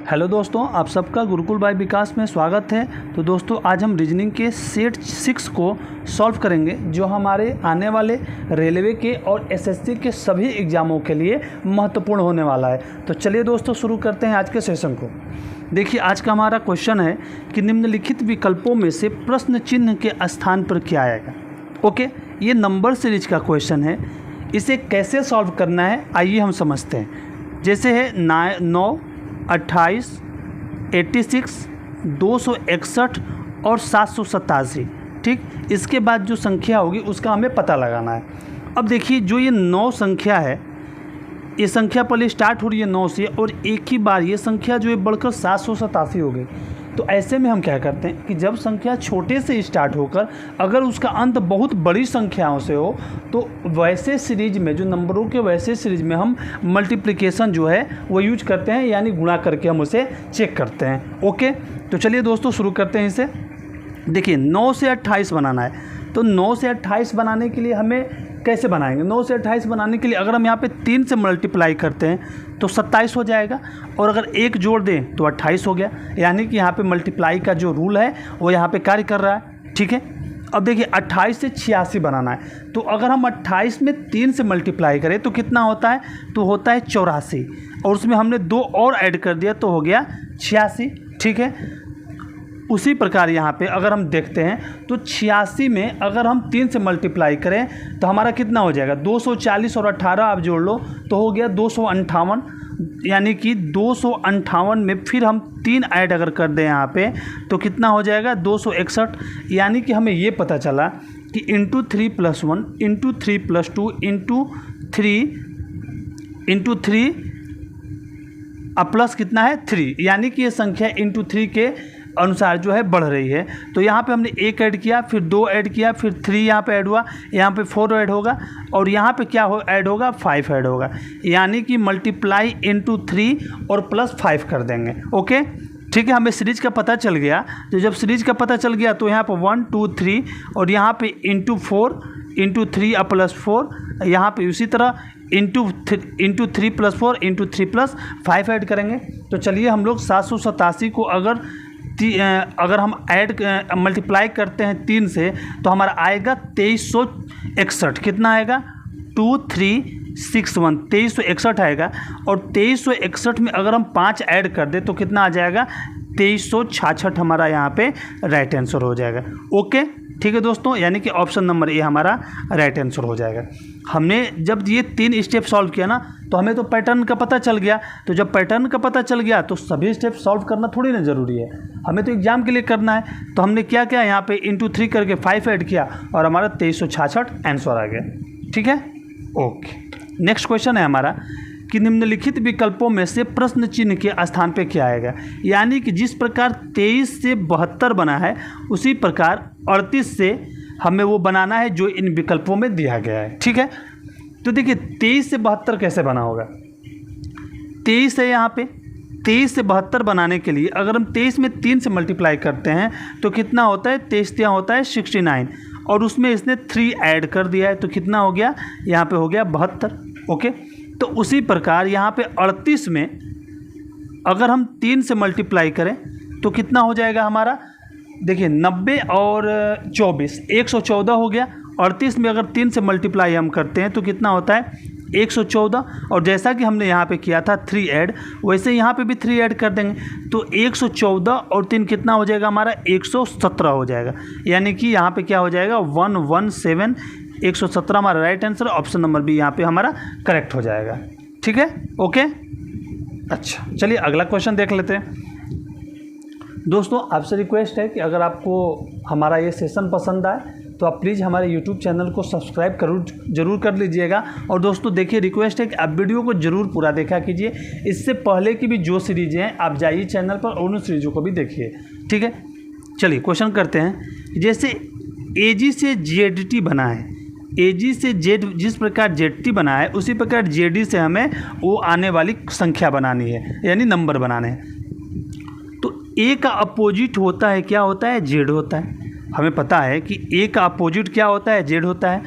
Hello दोस्तों, आप सबका गुरुकुल बाय विकास में स्वागत है। तो दोस्तों आज हम रीजनिंग के सेट 6 को सॉल्व करेंगे जो हमारे आने वाले रेलवे के और एसएससी के सभी एग्ज़ामों के लिए महत्वपूर्ण होने वाला है। तो चलिए दोस्तों शुरू करते हैं आज के सेशन को। देखिए आज का हमारा क्वेश्चन है कि निम्नलिखित विकल्पों में से प्रश्न चिन्ह के स्थान पर क्या आएगा। ओके, ये नंबर सीरीज का क्वेश्चन है। इसे कैसे सॉल्व करना है आइए हम समझते हैं। जैसे है 9, 28, 86, 261 और 787। ठीक, इसके बाद जो संख्या होगी उसका हमें पता लगाना है। अब देखिए जो ये 9 संख्या है, ये संख्या पहले स्टार्ट हो रही है 9 से और एक ही बार ये संख्या जो है बढ़कर 787 हो गई। तो ऐसे में हम क्या करते हैं कि जब संख्या छोटे से स्टार्ट होकर अगर उसका अंत बहुत बड़ी संख्याओं से हो तो वैसे सीरीज में, जो नंबरों के वैसे सीरीज में हम मल्टीप्लिकेशन जो है वो यूज करते हैं, यानी गुणा करके हम उसे चेक करते हैं। ओके, तो चलिए दोस्तों शुरू करते हैं इसे। देखिए 9 से 28 बनाना है, तो 9 से 28 बनाने के लिए हमें कैसे बनाएंगे। 9 से 28 बनाने के लिए अगर हम यहाँ पे 3 से मल्टीप्लाई करते हैं तो 27 हो जाएगा, और अगर 1 जोड़ दें तो 28 हो गया। यानी कि यहाँ पे मल्टीप्लाई का जो रूल है वो यहाँ पे कार्य कर रहा है। ठीक है, अब देखिए 28 से 86 बनाना है, तो अगर हम 28 में 3 से मल्टीप्लाई करें तो कितना होता है, तो होता है 84, और उसमें हमने 2 और ऐड कर दिया तो हो गया 86। ठीक है, उसी प्रकार यहाँ पे अगर हम देखते हैं तो 86 में अगर हम 3 से मल्टीप्लाई करें तो हमारा कितना हो जाएगा, 240 और 18 आप जोड़ लो तो हो गया 258। यानी कि 258 में फिर हम 3 ऐड अगर कर दें यहाँ पे तो कितना हो जाएगा, 261। यानी कि हमें ये पता चला कि इंटू 3 + 1 इंटू 3 + 2 इंटू 3 अब प्लस कितना है 3, यानी कि ये संख्या इंटू 3 के अनुसार जो है बढ़ रही है। तो यहाँ पे हमने 1 ऐड किया, फिर 2 ऐड किया, फिर 3 यहाँ पे ऐड हुआ, यहाँ पे 4 ऐड होगा, और यहाँ पे क्या ऐड होगा, 5 ऐड होगा। यानी कि मल्टीप्लाई इंटू 3 और प्लस 5 कर देंगे। ओके, ठीक है, हमें सीरीज का पता चल गया। तो जब सीरीज का पता चल गया तो यहाँ पर 1 2 3 और यहाँ पे इंटू 4 इंटू 3 और प्लस 4, यहाँ पे उसी तरह इंटू 3 + 4 इंटू 3 + 5 ऐड करेंगे। तो चलिए हम लोग 787 को अगर हम मल्टीप्लाई करते हैं 3 से तो हमारा आएगा 2361। कितना आएगा, 2361, 2361 आएगा। और 2361 में अगर हम 5 ऐड कर दें तो कितना आ जाएगा, 2366 हमारा यहाँ पे राइट आंसर हो जाएगा। ओके, ठीक है दोस्तों, यानी कि ऑप्शन नंबर ए हमारा राइट आंसर हो जाएगा। हमने जब ये 3 स्टेप सॉल्व किया ना तो हमें तो पैटर्न का पता चल गया। तो जब पैटर्न का पता चल गया तो सभी स्टेप सॉल्व करना थोड़ी ना ज़रूरी है, हमें तो एग्जाम के लिए करना है। तो हमने क्या किया, यहाँ पे इंटू 3 करके 5 ऐड किया और हमारा 2366 आंसर आ गया। ठीक है, ओके। नेक्स्ट क्वेश्चन है हमारा कि निम्नलिखित विकल्पों में से प्रश्न चिन्ह के स्थान पे क्या आएगा। यानी कि जिस प्रकार 23 से 72 बना है उसी प्रकार 38 से हमें वो बनाना है जो इन विकल्पों में दिया गया है। ठीक है, तो देखिए 23 से 72 कैसे बना होगा। 23 है, यहाँ पे 23 से 72 बनाने के लिए अगर हम 23 में 3 से मल्टीप्लाई करते हैं तो कितना होता है, 23 होता है 69, और उसमें इसने 3 ऐड कर दिया है तो कितना हो गया, यहाँ पे हो गया 72। ओके, तो उसी प्रकार यहाँ पे 38 में अगर हम 3 से मल्टीप्लाई करें तो कितना हो जाएगा हमारा, देखिए 90 और 24 114 हो गया। 38 में अगर 3 से मल्टीप्लाई हम करते हैं तो कितना होता है, 114। और जैसा कि हमने यहाँ पे किया था 3 ऐड, वैसे यहाँ पे भी 3 ऐड कर देंगे तो 114 और 3 कितना हो जाएगा हमारा, 117 हो जाएगा। यानी कि यहाँ पे क्या हो जाएगा, 117 117 हमारा right answer. Option number B यहाँ पे हमारा करेक्ट हो जाएगा। ठीक है, ओके। अच्छा, चलिए अगला क्वेश्चन देख लेते हैं। दोस्तों आपसे रिक्वेस्ट है कि अगर आपको हमारा ये सेशन पसंद आए तो आप प्लीज़ हमारे YouTube चैनल को सब्सक्राइब जरूर कर लीजिएगा। और दोस्तों देखिए रिक्वेस्ट है कि आप वीडियो को ज़रूर पूरा देखा कीजिए। इससे पहले की भी जो सीरीज़ें हैं आप जाइए चैनल पर और उन सीरीज़ों को भी देखिए। ठीक है, चलिए क्वेश्चन करते हैं। जैसे AG से ZT बना है, AG से Z जिस प्रकार ZT बना है उसी प्रकार JD से हमें वो आने वाली संख्या बनानी है, यानी नंबर बनाने हैं। तो A का अपोजिट होता है, क्या होता है, Z होता है। हमें पता है कि A का अपोजिट क्या होता है, Z होता है,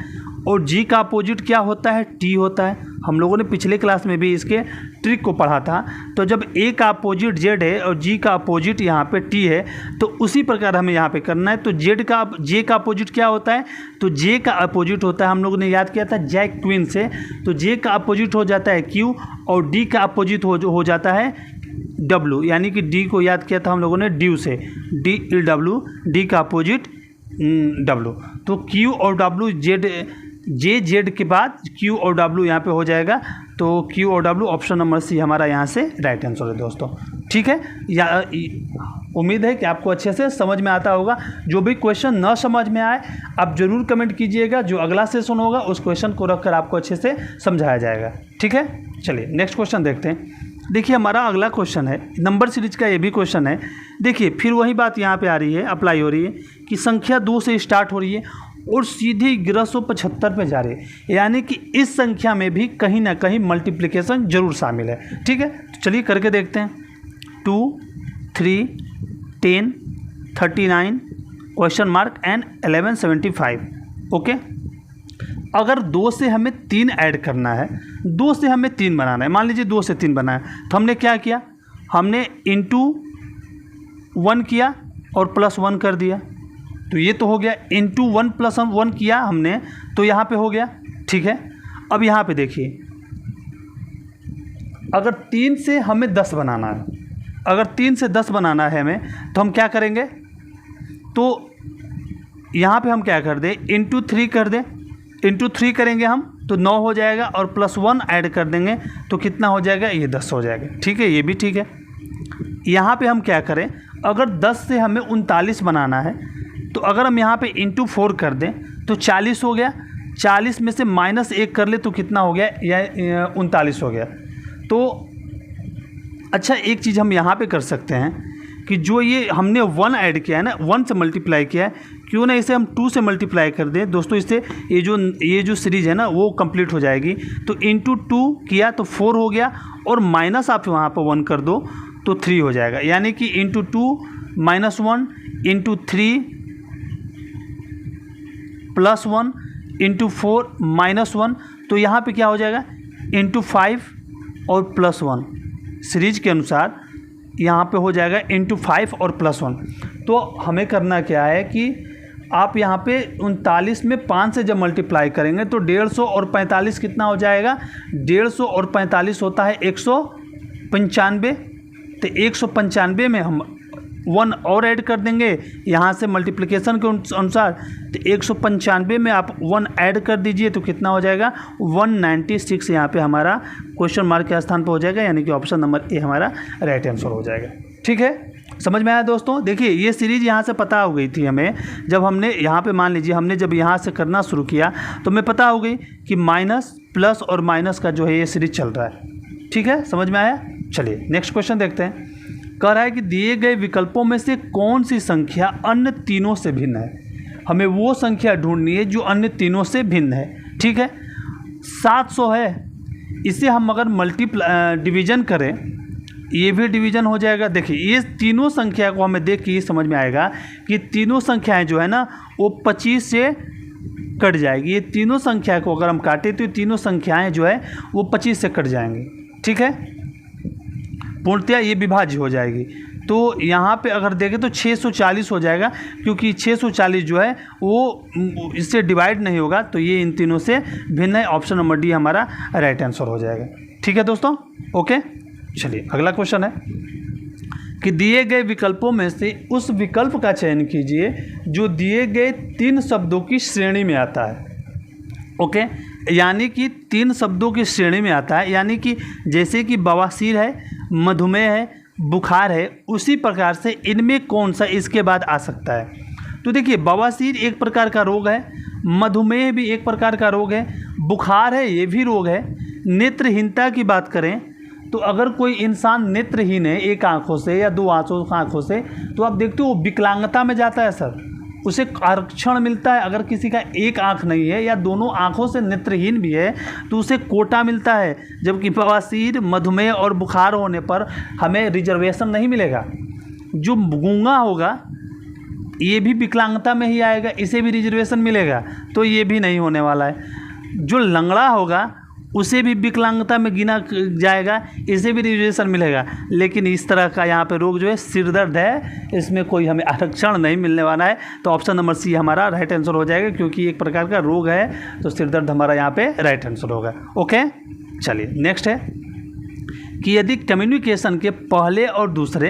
और G का अपोजिट क्या होता है, T होता है। हम लोगों ने पिछले क्लास में भी इसके ट्रिक को पढ़ा था। तो जब ए का अपोजिट जेड है और जी का अपोजिट यहाँ पे टी है, तो उसी प्रकार हमें यहाँ पे करना है। तो जे का अपोजिट क्या होता है, तो जे का अपोजिट होता है, हम लोगों ने याद किया था जैक क्वीन से, तो जे का अपोजिट हो जाता है क्यू और डी का अपोजिट हो जाता है डब्लू, यानी कि डी को याद किया था हम लोगों ने ड्यू से, डी डब्लू, डी का अपोजिट डब्लू। तो क्यू और डब्लू जे जेड के बाद क्यू और डब्लू यहाँ पे हो जाएगा। तो क्यू और डब्लू ऑप्शन नंबर सी हमारा यहाँ से राइट आंसर है दोस्तों। ठीक है, या उम्मीद है कि आपको अच्छे से समझ में आता होगा। जो भी क्वेश्चन ना समझ में आए आप ज़रूर कमेंट कीजिएगा, जो अगला सेशन होगा उस क्वेश्चन को रखकर आपको अच्छे से समझाया जाएगा। ठीक है, चलिए नेक्स्ट क्वेश्चन देखते हैं। देखिए हमारा अगला क्वेश्चन है, नंबर सीरीज का ये भी क्वेश्चन है। देखिए फिर वही बात यहाँ पे आ रही है, अप्लाई हो रही है कि संख्या 2 से स्टार्ट हो रही है और सीधी 1175 पे जा रही है, यानी कि इस संख्या में भी कहीं ना कहीं मल्टीप्लिकेशन जरूर शामिल है। ठीक है, तो चलिए करके देखते हैं। 2, 3, 10, 39 क्वेश्चन मार्क एंड 1175। ओके, अगर 2 से हमें 3 ऐड करना है, 2 से हमें 3 बनाना है, मान लीजिए 2 से 3 बनाना है, तो हमने क्या किया, हमने इंटू 1 किया और +1 कर दिया। तो ये तो हो गया, इंटू 1 + 1 किया हमने, तो यहाँ पे हो गया। ठीक है, अब यहाँ पे देखिए, अगर 3 से हमें 10 बनाना है, अगर 3 से 10 बनाना है हमें, तो हम क्या करेंगे, तो यहाँ पे हम क्या कर दें, इंटू 3 कर दें, इंटू 3 करेंगे हम तो 9 हो जाएगा और +1 ऐड कर देंगे तो कितना हो जाएगा, ये 10 हो जाएगा। ठीक है, ये भी ठीक है। यहाँ पे हम क्या करें, अगर 10 से हमें 39 बनाना है, तो अगर हम यहाँ पे इंटू 4 कर दें तो 40 हो गया, 40 में से -1 कर ले तो कितना हो गया, या 39 हो गया। तो अच्छा एक चीज़ हम यहाँ पे कर सकते हैं कि जो ये हमने 1 ऐड किया है ना, 1 से मल्टीप्लाई किया है, क्यों ना इसे हम 2 से मल्टीप्लाई कर दें दोस्तों, इससे ये जो सीरीज़ है ना वो कंप्लीट हो जाएगी। तो इंटू 2 किया तो 4 हो गया और माइनस आप वहाँ पर 1 कर दो तो 3 हो जाएगा, यानी कि इंटू 2 -1 इंटू 3 +1 इंटू 4 -1, तो यहाँ पे क्या हो जाएगा, इंटू 5 और +1 सीरीज के अनुसार यहाँ पे हो जाएगा इंटू 5 और +1। तो हमें करना क्या है कि आप यहाँ पे 39 में 5 से जब मल्टीप्लाई करेंगे तो 150 और 45 कितना हो जाएगा, 150 और 45 होता है 195। तो 195 में हम 1 और ऐड कर देंगे यहाँ से मल्टीप्लिकेशन के अनुसार, तो 195 में आप 1 ऐड कर दीजिए तो कितना हो जाएगा, 196 यहाँ पे हमारा क्वेश्चन मार्क के स्थान पर हो जाएगा, यानी कि ऑप्शन नंबर ए हमारा राइट आंसर हो जाएगा। ठीक है, समझ में आया दोस्तों। देखिए ये सीरीज़ यहाँ से पता हो गई थी हमें, जब हमने यहाँ पे मान लीजिए हमने जब यहाँ से करना शुरू किया तो हमें पता हो गई कि माइनस प्लस और माइनस का जो है ये सीरीज चल रहा है। ठीक है, समझ में आया। चलिए नेक्स्ट क्वेश्चन देखते हैं। कह रहा है कि दिए गए विकल्पों में से कौन सी संख्या अन्य तीनों से भिन्न है। हमें वो संख्या ढूंढनी है जो अन्य तीनों से भिन्न है। ठीक है, 700 है, इसे हम अगर डिवीज़न करें, ये भी डिवीज़न हो जाएगा। देखिए ये तीनों संख्या को हमें देख के ये समझ में आएगा कि तीनों संख्याएं जो है ना वो 25 से कट जाएगी। ये तीनों संख्या को अगर हम काटें तो तीनों संख्याएं जो है वो 25 से कट जाएंगी। ठीक है, पूर्णतया ये विभाज्य हो जाएगी। तो यहाँ पे अगर देखें तो 640 हो जाएगा, क्योंकि 640 जो है वो इससे डिवाइड नहीं होगा, तो ये इन तीनों से भिन्न है। ऑप्शन नंबर डी हमारा राइट आंसर हो जाएगा। ठीक है दोस्तों, ओके। चलिए अगला क्वेश्चन है कि दिए गए विकल्पों में से उस विकल्प का चयन कीजिए जो दिए गए 3 शब्दों की श्रेणी में आता है। ओके, यानी कि 3 शब्दों की श्रेणी में आता है, यानी कि जैसे कि बवासीर है, मधुमेह है, बुखार है, उसी प्रकार से इनमें कौन सा इसके बाद आ सकता है। तो देखिए बवासीर एक प्रकार का रोग है, मधुमेह भी एक प्रकार का रोग है, बुखार है ये भी रोग है। नेत्रहीनता की बात करें तो अगर कोई इंसान नेत्रहीन है, एक आँखों से या 2 आँखों से, तो आप देखते हो वो विकलांगता में जाता है सर, उसे आरक्षण मिलता है। अगर किसी का एक आँख नहीं है या दोनों आँखों से नेत्रहीन भी है तो उसे कोटा मिलता है, जबकि बवासीर, मधुमेह और बुखार होने पर हमें रिजर्वेशन नहीं मिलेगा। जो गूंगा होगा ये भी विकलांगता में ही आएगा, इसे भी रिजर्वेशन मिलेगा, तो ये भी नहीं होने वाला है। जो लंगड़ा होगा उसे भी विकलांगता में गिना जाएगा, इसे भी रिजर्वेशन मिलेगा। लेकिन इस तरह का यहाँ पे रोग जो है सिर दर्द है, इसमें कोई हमें आरक्षण नहीं मिलने वाला है। तो ऑप्शन नंबर सी हमारा राइट आंसर हो जाएगा, क्योंकि एक प्रकार का रोग है तो सिर दर्द हमारा यहाँ पे राइट आंसर होगा। ओके, चलिए नेक्स्ट है कि यदि कम्युनिकेशन के पहले और दूसरे,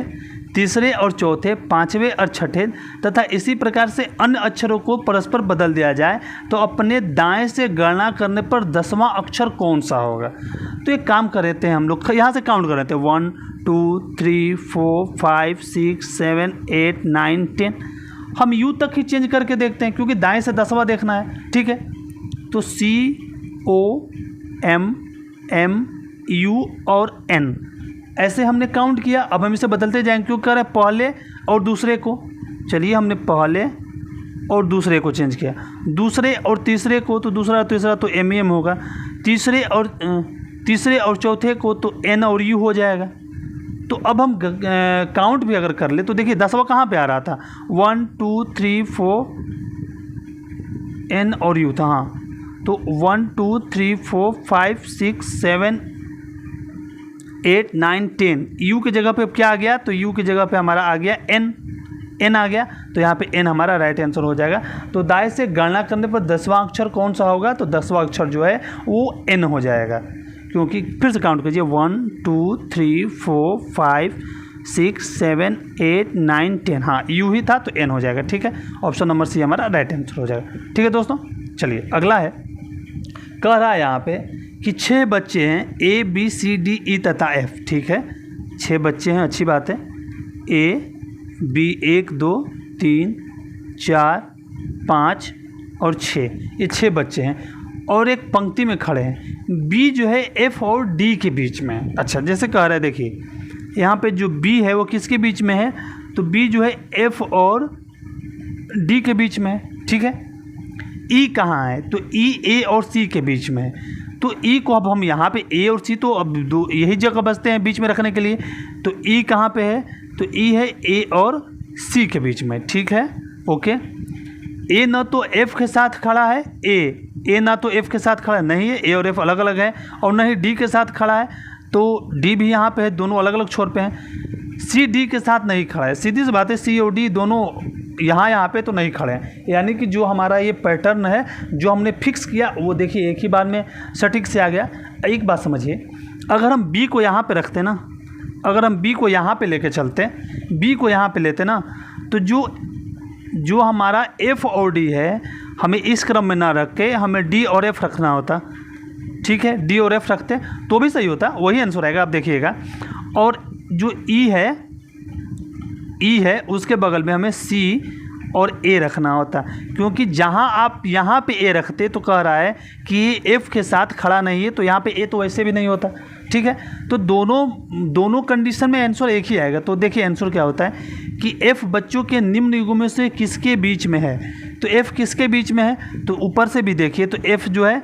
तीसरे और चौथे, पांचवें और छठे तथा इसी प्रकार से अन्य अक्षरों को परस्पर बदल दिया जाए तो अपने दाएं से गणना करने पर 10वां अक्षर कौन सा होगा। तो एक काम कर रहे थे हम लोग, यहाँ से काउंट कर रहे थे 1 2 3 4 5 6 7 8 9 10। हम यू तक ही चेंज करके देखते हैं, क्योंकि दाएं से 10वां देखना है। ठीक है, तो COMMU और N ऐसे हमने काउंट किया। अब हम इसे बदलते जाएंगे, क्यों कर रहे हैं पहले और दूसरे को। चलिए हमने पहले और दूसरे को चेंज किया, दूसरे और तीसरे को, तो दूसरा और तीसरा तो MEM होगा, तीसरे और चौथे को तो N और U हो जाएगा। तो अब हम काउंट भी अगर कर ले तो देखिए 10वां कहाँ पे आ रहा था, 1 2 3 4 N और U था। हाँ, तो 1 2 3 4 5 6 7 8 9 10 U की जगह पे क्या आ गया, तो U की जगह पे हमारा आ गया N आ गया। तो यहाँ पे N हमारा राइट आंसर हो जाएगा। तो दाएं से गणना करने पर 10वां अक्षर कौन सा होगा, तो 10वां अक्षर जो है वो N हो जाएगा। क्योंकि फिर से काउंट कीजिए 1 2 3 4 5 6 7 8 9 10। हाँ, U ही था तो N हो जाएगा। ठीक है, ऑप्शन नंबर सी हमारा राइट आंसर हो जाएगा। ठीक है दोस्तों, चलिए अगला है, कह रहा है यहाँ पे कि 6 बच्चे हैं A B C D E तथा F। ठीक है, 6 बच्चे हैं, अच्छी बात है। A B 1 2 3 4 5 और 6, ये 6 बच्चे हैं और एक पंक्ति में खड़े हैं। B जो है F और D के बीच में है। अच्छा, जैसे कह रहा है, देखिए यहाँ पे जो B है वो किसके बीच में है, तो B जो है F और D के बीच में है। ठीक है, E कहाँ है, तो E A और C के बीच में है। तो E को अब हम यहाँ पे A और C तो अब दो यही जगह बचते हैं बीच में रखने के लिए। तो E कहाँ पे है, तो E है A और C के बीच में। ठीक है, ओके। A ना तो F के साथ खड़ा है, A ना तो F के साथ खड़ा नहीं है, A और F अलग अलग है, और ना ही D के साथ खड़ा है, तो D भी यहाँ पे है, दोनों अलग अलग छोर पे हैं। C D के साथ नहीं खड़ा है, सीधी सी बात है, C और D दोनों यहाँ पे तो नहीं खड़े हैं। यानी कि जो हमारा ये पैटर्न है जो हमने फिक्स किया वो देखिए एक ही बार में सटीक से आ गया। एक बात समझिए, अगर हम B को यहाँ पे रखते ना, अगर हम B को यहाँ पे लेके चलते, B को यहाँ पे लेते ना, तो जो हमारा F और D है हमें इस क्रम में ना रख के हमें D और F रखना होता। ठीक है, D और F रखते तो भी सही होता, वही आंसर आएगा। आप देखिएगा, और जो E है उसके बगल में हमें C और A रखना होता, क्योंकि जहाँ आप यहाँ पे A रखते तो कह रहा है कि F के साथ खड़ा नहीं है, तो यहाँ पे A तो वैसे भी नहीं होता। ठीक है, तो दोनों कंडीशन में आंसर एक ही आएगा। तो देखिए आंसर क्या होता है कि F बच्चों के निम्न युगों में से किसके बीच में है, तो F किसके बीच में है, तो ऊपर से भी देखिए तो F जो है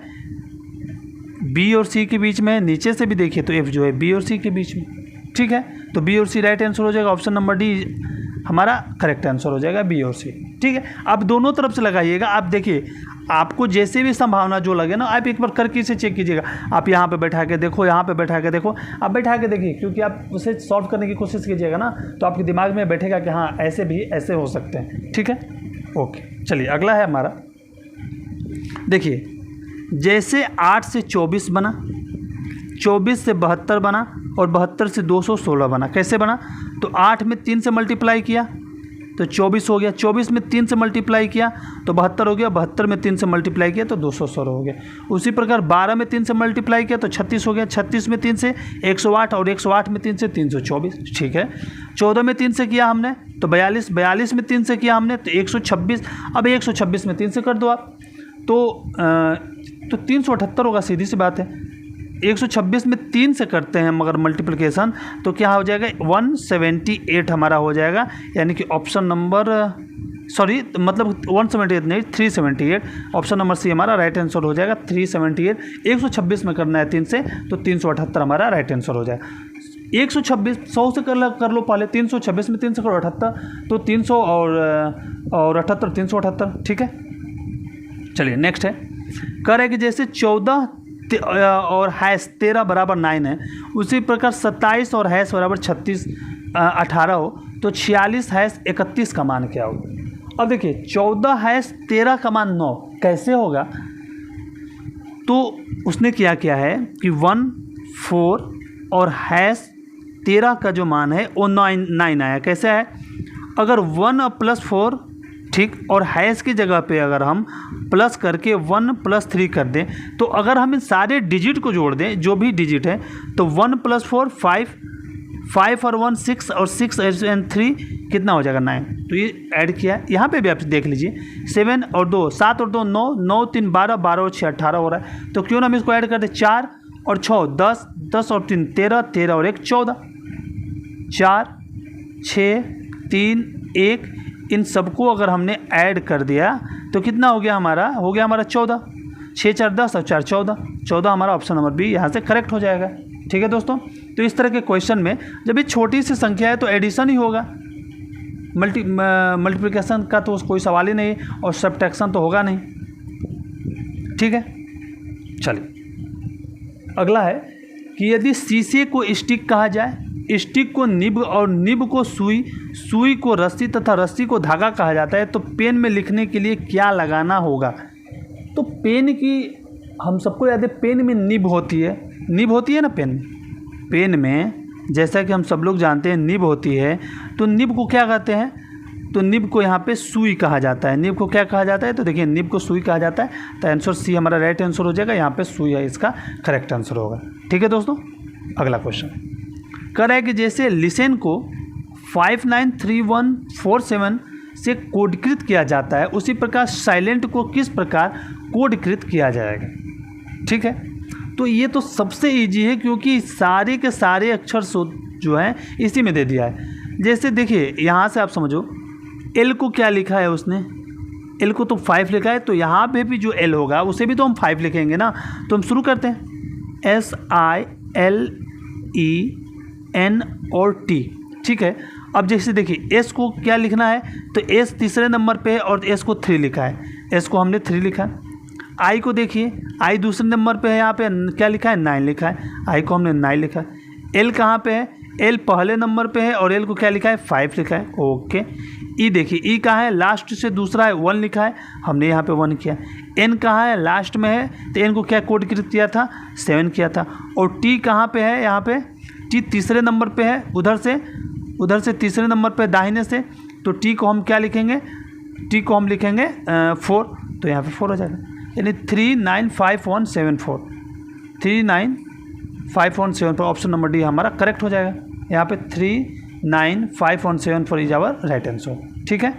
B और C के बीच में है, नीचे से भी देखिए तो F जो है B और C के बीच में। ठीक है, तो B और C राइट आंसर हो जाएगा। ऑप्शन नंबर डी हमारा करेक्ट आंसर हो जाएगा, B और C। ठीक है, आप दोनों तरफ से लगाइएगा। आप देखिए, आपको जैसे भी संभावना जो लगे ना, आप एक बार करके इसे चेक कीजिएगा। आप यहाँ पे बैठा के देखो, यहाँ पे बैठा के देखो, आप बैठा के देखिए, क्योंकि आप उसे सॉल्व करने की कोशिश कीजिएगा ना, तो आपके दिमाग में बैठेगा कि हाँ ऐसे भी ऐसे हो सकते हैं। ठीक है, ओके। चलिए अगला है हमारा, देखिए जैसे 8 से 24 बना, 24 से 72 बना और 72 से 216 बना। कैसे बना, तो 8 में 3 से मल्टीप्लाई किया तो 24 हो गया, 24 में 3 से मल्टीप्लाई किया तो 72 हो गया, 72 में 3 से मल्टीप्लाई किया तो 216 हो गया। उसी प्रकार 12 में 3 से मल्टीप्लाई किया तो 36 हो गया, 36 में 3 से 108 और 108 में 3 से 324। ठीक है, 14 में 3 से किया हमने तो 42, 42 में 3 से किया हमने तो 126। अब 126 में 3 से कर दो आप तो 378 होगा, सीधी सी बात है। 126 में 3 से करते हैं मगर मल्टीप्लिकेशन तो क्या हो जाएगा, 178 हमारा हो जाएगा। यानी कि ऑप्शन नंबर मतलब 178 नहीं 378, ऑप्शन नंबर सी हमारा राइट आंसर हो जाएगा 378। 126 में करना है 3 से तो 378 हमारा राइट आंसर हो जाएगा। 126 100 से कर लो पहले, 326 में 3 से करो 78 तो 300 और 78 378। ठीक है, चलिए नेक्स्ट है, कह रहे कि जैसे 14 और हैश 13 बराबर 9 है, उसी प्रकार 27 और हैश बराबर 36 18 हो तो 46 हैश 31 का मान क्या होगा। अब देखिए 14 हैश 13 का मान 9 कैसे होगा, तो उसने क्या किया है कि 1 4 और हैश 13 का जो मान है वो 9 आया। कैसे है, अगर 1 और +4 ठीक, और हैश की जगह पे अगर हम प्लस करके 1 + 3 कर दें, तो अगर हम इन सारे डिजिट को जोड़ दें जो भी डिजिट है, तो 1 + 4 5, 5 और 1 6 और 6 and 3 कितना हो जाएगा 9। तो ये ऐड किया है, यहाँ पे भी आप देख लीजिए 7 और 2 7 और 2 9, 9 3 12, 12 और 6 18 हो रहा है। तो क्यों ना हम इसको ऐड कर दें, 4 और 6 10, 10 और 3 13, 13 और 1 14, 4 6 3 1, इन सबको अगर हमने ऐड कर दिया तो कितना हो गया हमारा, 14, 6 4 10 और 4 14, 14 हमारा ऑप्शन नंबर बी यहाँ से करेक्ट हो जाएगा। ठीक है दोस्तों, तो इस तरह के क्वेश्चन में जब ये छोटी सी संख्या है तो एडिशन ही होगा, मल्टीप्लिकेशन का तो कोई सवाल ही नहीं, और सब्ट्रैक्शन तो होगा नहीं। ठीक है, चलिए अगला है कि यदि शीशे को स्टिक कहा जाए, स्टिक को निब और निब को सुई, सुई को रस्सी तथा रस्सी को धागा कहा जाता है, तो पेन में लिखने के लिए क्या लगाना होगा। तो पेन की हम सबको याद है, पेन में निब होती है, निब होती है ना पेन में जैसा कि हम सब लोग जानते हैं निब होती है, तो निब को क्या कहते हैं, तो निब को यहाँ पे सुई कहा जाता है। निब को क्या कहा जाता है, तो देखिए निब को सुई कहा जाता है, तो आंसर सी हमारा राइट आंसर हो जाएगा, यहाँ पे सुई है इसका करेक्ट आंसर होगा। ठीक है दोस्तों, अगला क्वेश्चन कह रहा है कि जैसे लिसेन को 593147 से कोडकृत किया जाता है, उसी प्रकार साइलेंट को किस प्रकार कोडकृत किया जाएगा। ठीक है, तो ये तो सबसे इजी है क्योंकि सारे के सारे अक्षर जो हैं इसी में दे दिया है। जैसे देखिए यहाँ से आप समझो, एल को क्या लिखा है उसने, एल को तो 5 लिखा है, तो यहाँ पे भी जो एल होगा उसे भी तो हम 5 लिखेंगे ना। तो हम शुरू करते हैं, SILEN और T। ठीक है, अब जैसे देखिए एस को क्या लिखना है, तो एस तीसरे नंबर पे है और एस को 3 लिखा है, एस को हमने 3 लिखा। आई को देखिए, आई दूसरे नंबर पे है, यहाँ पे क्या लिखा है 9 लिखा है, आई को हमने 9 लिखा। एल कहाँ पे है, एल पहले नंबर पे है और एल को क्या लिखा है 5 लिखा है। ओके, ई देखिए, ई कहाँ है, लास्ट से दूसरा है 1 लिखा है, हमने यहाँ पे 1 किया। एन कहाँ है, लास्ट में है, तो एन को क्या कोडकृत किया था 7 किया था। और टी कहाँ पे है, यहाँ पे टी तीसरे नंबर पे है, उधर से तीसरे नंबर पे दाहिने से, तो टी को हम क्या लिखेंगे, टी को हम लिखेंगे 4, तो यहाँ पे 4 हो जाएगा, यानी 395174, 395174 ऑप्शन नंबर डी हमारा करेक्ट हो जाएगा। यहाँ पे 395174 इज आवर राइट आंसर। ठीक है,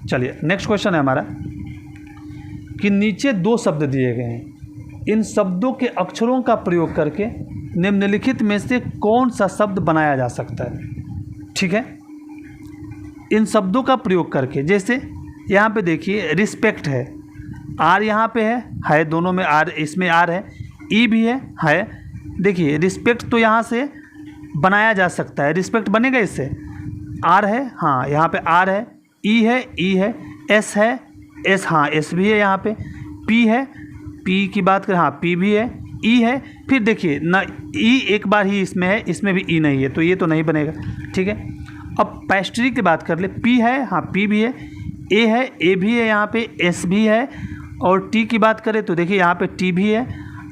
चलिए नेक्स्ट क्वेश्चन है हमारा कि नीचे 2 शब्द दिए गए हैं, इन शब्दों के अक्षरों का प्रयोग करके निम्नलिखित में से कौन सा शब्द बनाया जा सकता है। ठीक है, इन शब्दों का प्रयोग करके, जैसे यहाँ पे देखिए रिस्पेक्ट है, आर यहाँ पे है दोनों में आर, इसमें आर है, ई भी है। देखिए रिस्पेक्ट तो यहाँ से बनाया जा सकता है, रिस्पेक्ट बनेगा इससे, आर है, हाँ यहाँ पे आर है, ई है, एस है, एस, हाँ एस भी है यहाँ पे, पी है, पी की बात करें, हाँ पी भी है, ई है। फिर देखिए ना, ई एक बार ही इसमें है, इसमें भी ई नहीं है, तो ये तो नहीं बनेगा। ठीक है, अब पेस्ट्री की बात कर ले, पी है, हाँ पी भी है, ए भी है यहाँ पे, एस भी है। और टी की बात करें तो देखिए यहाँ पे टी भी है,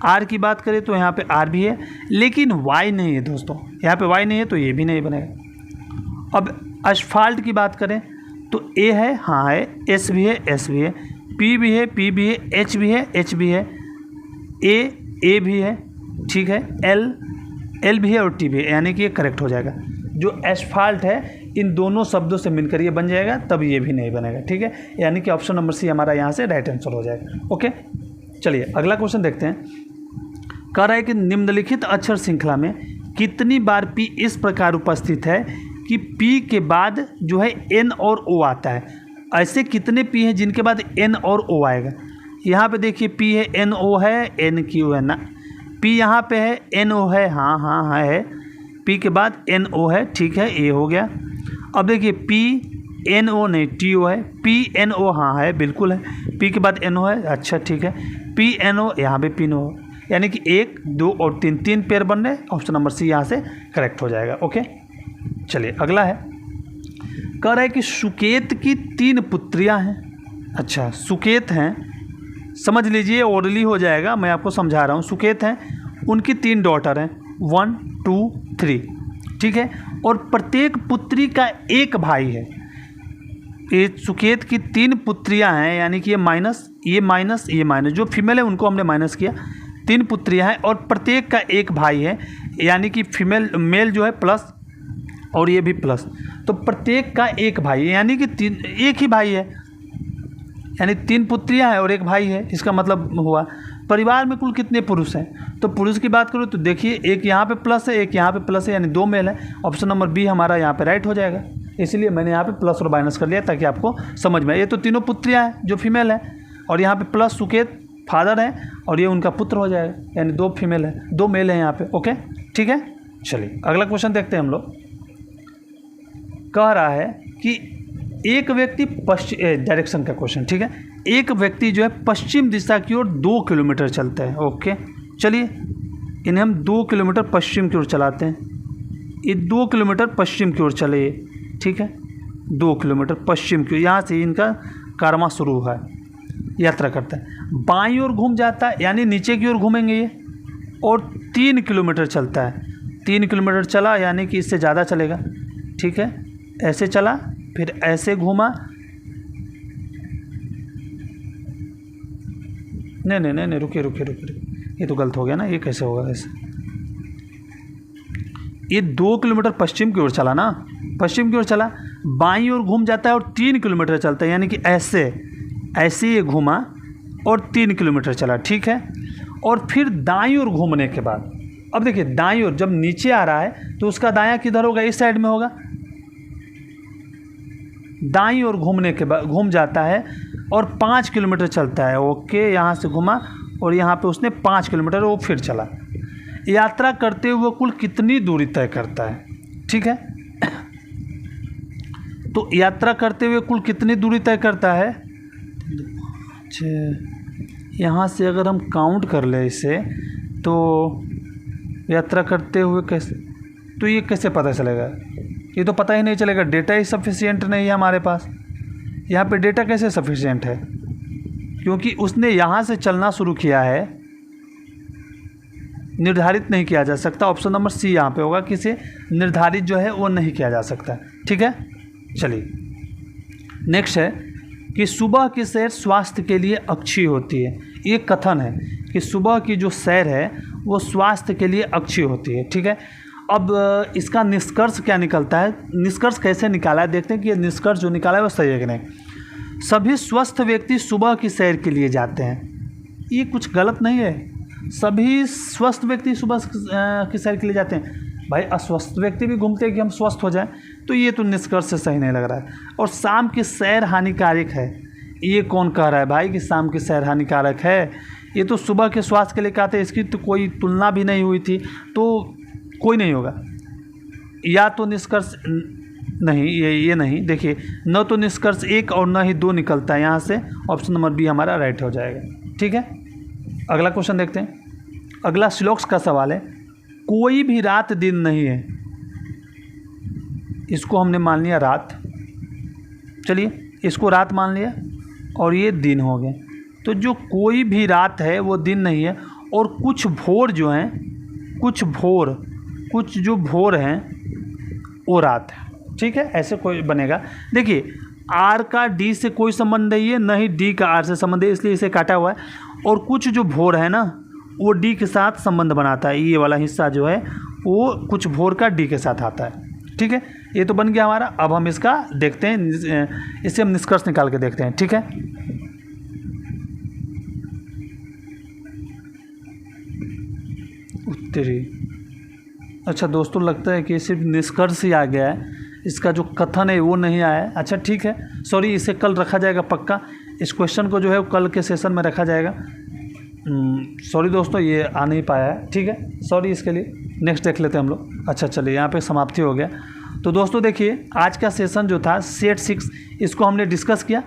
आर की बात करें तो यहाँ पे आर भी है, लेकिन वाई नहीं है दोस्तों, यहाँ पे वाई नहीं है, तो ये भी नहीं बनेगा। अब असफाल्ट की बात करें तो ए है, हाँ है, एस भी है, एस भी है, पी भी है, पी भी है, एच भी है, एच भी है, ए भी है। ठीक है, एल भी है और टी भी है, यानी कि ये करेक्ट हो जाएगा। जो एस्फाल्ट है इन दोनों शब्दों से मिलकर ये बन जाएगा, तब ये भी नहीं बनेगा। ठीक है, यानी कि ऑप्शन नंबर सी हमारा यहाँ से राइट आंसर हो जाएगा। ओके, चलिए अगला क्वेश्चन देखते हैं। कह रहा है कि निम्नलिखित अक्षर श्रृंखला में कितनी बार पी इस प्रकार उपस्थित है कि पी के बाद जो है एन और ओ आता है। ऐसे कितने पी हैं जिनके बाद एन और ओ आएगा। यहाँ पे देखिए पी है, एन ओ है, एन क्यू है ना, पी यहाँ पे है, एन ओ है, हाँ है, पी के बाद एन ओ है। ठीक है, ए हो गया। अब देखिए पी एन ओ नहीं, टी ओ है, पी एन ओ हाँ है, बिल्कुल है, पी के बाद एन ओ है, अच्छा ठीक है, पी एन ओ, यहाँ पे पी नो, यानी कि 1, 2 और 3, 3 पेयर बन रहे। ऑप्शन नंबर सी यहाँ से करेक्ट हो जाएगा। ओके, चलिए अगला है, कह रहा है कि सुकेत की 3 पुत्रियां हैं। अच्छा, सुकेत हैं, समझ लीजिए, ओरली हो जाएगा, मैं आपको समझा रहा हूँ। सुकेत हैं, उनकी 3 डॉटर हैं, 1, 2, 3, ठीक है, और प्रत्येक पुत्री का एक भाई है। ये सुकेत की 3 पुत्रियां हैं, यानी कि ये माइनस, ये माइनस, ये माइनस, जो फीमेल है उनको हमने माइनस किया। 3 पुत्रियां हैं और प्रत्येक का एक भाई है, यानी कि फीमेल, मेल जो है प्लस और ये भी प्लस, तो प्रत्येक का एक भाई है, यानी कि 3, एक ही भाई है, यानी 3 पुत्रियां हैं और एक भाई है। इसका मतलब हुआ परिवार में कुल कितने पुरुष हैं। तो पुरुष की बात करूँ तो देखिए, एक यहाँ पे प्लस है, एक यहाँ पे प्लस है, यानी 2 मेल है। ऑप्शन नंबर बी हमारा यहाँ पे राइट हो जाएगा, इसलिए मैंने यहाँ पे प्लस और माइनस कर लिया ताकि आपको समझ में। ये तो तीनों पुत्रियाँ हैं जो फीमेल हैं, और यहाँ पे प्लस सुकेत फादर है और ये उनका पुत्र हो जाएगा, यानी 2 फीमेल है, 2 मेल है यहाँ पे। ओके, ठीक है, चलिए अगला क्वेश्चन देखते हैं हम लोग। कह रहा है कि एक व्यक्ति डायरेक्शन का क्वेश्चन, ठीक है, एक व्यक्ति जो है पश्चिम दिशा की ओर 2 किलोमीटर चलता है। ओके, चलिए इन्हें हम 2 किलोमीटर पश्चिम की ओर चलाते हैं। ये 2 किलोमीटर पश्चिम की ओर चले, ठीक है, 2 किलोमीटर पश्चिम की ओर, यहाँ से इनका कारवां शुरू हुआ है, यात्रा करता है। बाईं ओर घूम जाता है, यानी नीचे की ओर घूमेंगे ये, और 3 किलोमीटर चलता है। 3 किलोमीटर चला, यानी कि इससे ज़्यादा चलेगा, ठीक है, ऐसे चला, फिर ऐसे घूमा, नहीं, रुकिए, ये तो गलत हो गया ना, ये कैसे होगा ऐसे। ये 2 किलोमीटर पश्चिम की ओर चला ना, पश्चिम की ओर चला, बाईं ओर घूम जाता है और 3 किलोमीटर चलता है, यानी कि ऐसे ये घूमा और 3 किलोमीटर चला, ठीक है। और फिर दाईं ओर घूमने के बाद, अब देखिए दाईं ओर जब नीचे आ रहा है तो उसका दायां किधर होगा, इस साइड में होगा। दाईं ओर घूमने के बाद घूम जाता है और 5 किलोमीटर चलता है। ओके, यहाँ से घुमा और यहाँ पे उसने 5 किलोमीटर वो फिर चला। यात्रा करते हुए कुल कितनी दूरी तय करता है, ठीक है, तो यात्रा करते हुए कुल कितनी दूरी तय करता है। यहाँ से अगर हम काउंट कर ले इसे, तो यात्रा करते हुए कैसे, तो ये कैसे पता चलेगा, ये तो पता ही नहीं चलेगा, डेटा ही सफिशिएंट नहीं है हमारे पास। यहाँ पे डेटा कैसे सफिशिएंट है, क्योंकि उसने यहाँ से चलना शुरू किया है, निर्धारित नहीं किया जा सकता। ऑप्शन नंबर सी यहाँ पे होगा, किसे निर्धारित जो है वो नहीं किया जा सकता, ठीक है। चलिए नेक्स्ट है कि सुबह की सैर स्वास्थ्य के लिए अच्छी होती है। ये कथन है कि सुबह की जो सैर है वो स्वास्थ्य के लिए अच्छी होती है, ठीक है। अब इसका निष्कर्ष क्या निकलता है, निष्कर्ष कैसे निकाला है, देखते हैं कि ये निष्कर्ष जो निकाला है वो सही है कि नहीं। सभी स्वस्थ व्यक्ति सुबह की सैर के लिए जाते हैं, ये कुछ गलत नहीं है। सभी स्वस्थ व्यक्ति सुबह की सैर के लिए जाते हैं। भाई अस्वस्थ व्यक्ति भी घूमते हैं कि हम स्वस्थ हो जाएं, तो ये तो निष्कर्ष से सही नहीं लग रहा है। और शाम की सैर हानिकारक है, ये कौन कह रहा है भाई कि शाम की सैर हानिकारक है। ये तो सुबह के स्वास्थ्य के लिए कहा था, इसकी तो कोई तुलना भी नहीं हुई थी, तो कोई नहीं होगा। या तो निष्कर्ष नहीं, ये नहीं, देखिए न तो निष्कर्ष 1 और न ही 2 निकलता है यहाँ से। ऑप्शन नंबर बी हमारा राइट हो जाएगा, ठीक है। अगला क्वेश्चन देखते हैं। अगला श्लोक्स का सवाल है, कोई भी रात दिन नहीं है। इसको हमने मान लिया रात, चलिए इसको रात मान लिया और ये दिन हो गए। तो जो कोई भी रात है वो दिन नहीं है, और कुछ भोर जो हैं, कुछ जो भोर हैं वो रात है, ठीक है। ऐसे कोई बनेगा। देखिए आर का डी से कोई संबंध नहीं है, न ही डी का आर से संबंध है, इसलिए इसे काटा हुआ है। और कुछ जो भोर है ना वो डी के साथ संबंध बनाता है, ये वाला हिस्सा जो है वो कुछ भोर का डी के साथ आता है, ठीक है। ये तो बन गया हमारा। अब हम इसका देखते हैं, इसे हम निष्कर्ष निकाल के देखते हैं, ठीक है। उत्तरी, अच्छा दोस्तों लगता है कि सिर्फ निष्कर्ष ही आ गया है, इसका जो कथन है वो नहीं आया है। अच्छा ठीक है, सॉरी, इसे कल रखा जाएगा पक्का। इस क्वेश्चन को जो है वो कल के सेशन में रखा जाएगा। सॉरी दोस्तों, ये आ नहीं पाया है, ठीक है, सॉरी इसके लिए। नेक्स्ट देख लेते हैं हम लोग। अच्छा चलिए, यहाँ पे समाप्ति हो गया। तो दोस्तों देखिए आज का सेशन जो था सेट 6, इसको हमने डिस्कस किया।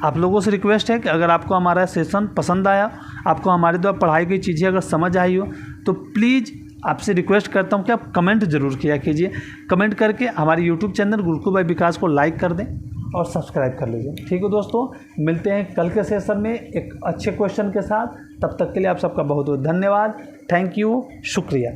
आप लोगों से रिक्वेस्ट है कि अगर आपको हमारा सेशन पसंद आया, आपको हमारे द्वारा पढ़ाई गई चीज़ें अगर समझ आई हो तो प्लीज़ आपसे रिक्वेस्ट करता हूँ कि आप कमेंट ज़रूर किया कीजिए। कमेंट करके हमारे यूट्यूब चैनल गुरुकुल बाय विकास को लाइक कर दें और सब्सक्राइब कर लीजिए। ठीक है दोस्तों, मिलते हैं कल के सेशन में एक अच्छे क्वेश्चन के साथ। तब तक के लिए आप सबका बहुत बहुत धन्यवाद। थैंक यू, शुक्रिया।